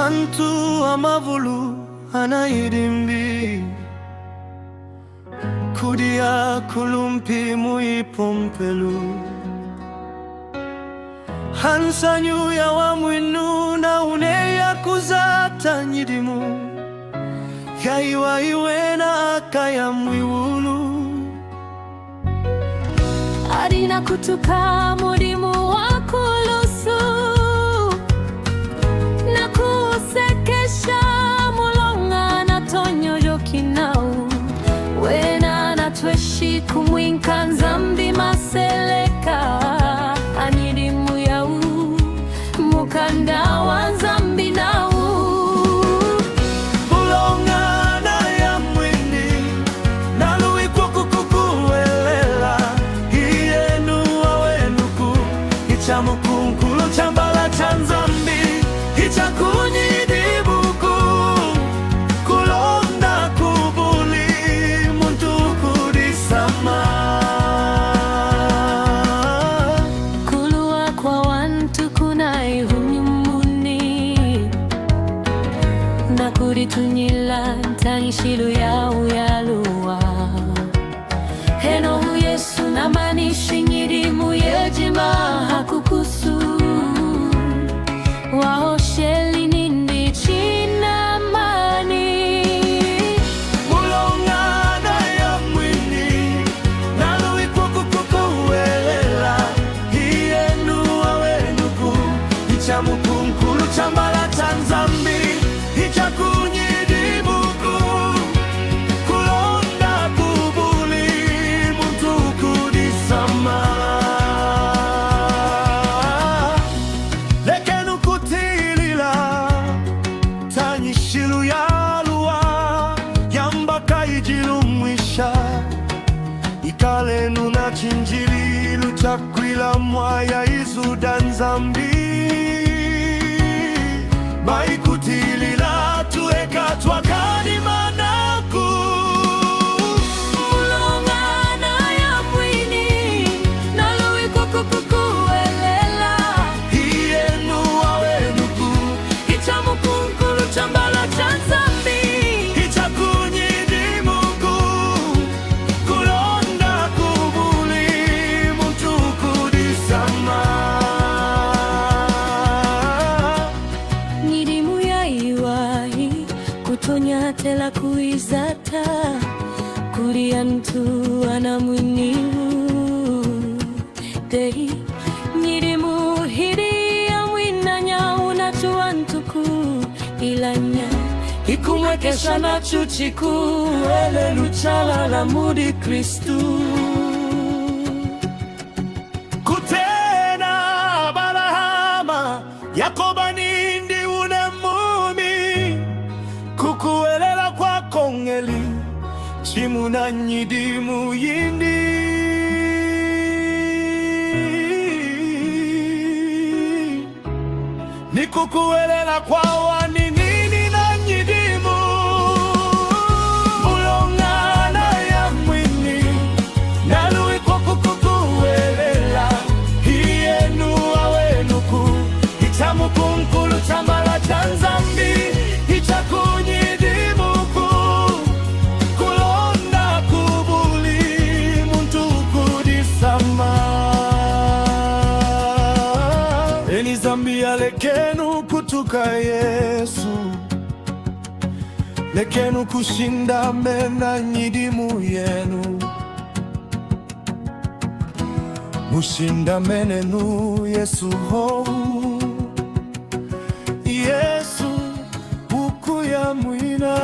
hantu amavulu anaidimbi kudia kulumpi muipompelu hansanyu ya wamwinu na uneya kuzata nyidimu kaiwa iwena akaya mwiwulu arina kutuka mudimu wakulusu na kusekesha mulonga na tonyo yokinau wena na tweshi kumwinka nzambi maseleka anyidimu yau mukanda wa nzambi nau bulonga na ya mwini nalui kwa kukukuwelela hiyenu wawenuku ichamukunkulo chambala cha nzambi ichakunyidibuku kulonda kubuli muntu kudisama kulua kwa wantu kunaihumuni na kuritunyila ntangishilu yau yaluwa heno Yesu na manishi nyirimu yejima hakukusu waosheli nindi china mani mulongana ya mwini nalui kwa kukukuwelela hiyenu wawenuku ichamukunkulu chambala cha nzambi ichakunyidibuku kulonda kubuli muntu kudisama lekenu kutilila tanyishilu yaluwa yambaka ijilumwisha ikalenu na chinjililu chakwila mwaya izuda nzambi maikutilila tueka twakani manaku mulongana ya mwini nalui kukukuwelela hiyenu wawenuku ichamukunkulu chambala cha nzambi ichakunyidimuku kulonda kubuli muntu kudisama nyirimu ya iwahi kutonya tela kuizata kulia mtu ana mwiniu dei nyirimu hiri ya mwinanya unachua ntuku ilanya ikumwekesha na chuchiku ele luchala la mudi Kristu kutena barahama Yakoba nindi une mumi kukuwelela kwa kongeli chimu na nyidimu yindi nikukuwelela kwa wani nini na nyidimu bulongana ya mwini nalui kwa kukukuwelela hiyenu wawenuku ichamukunkulu chambala cha nzambi ichakunyidibuku kulonda kubuli muntu kudisama eni zambi alekenu kutuka Yesu lekenu kushinda mena nyidimu yenu mushinda menenu Yesu ho Yesu ukuya mwina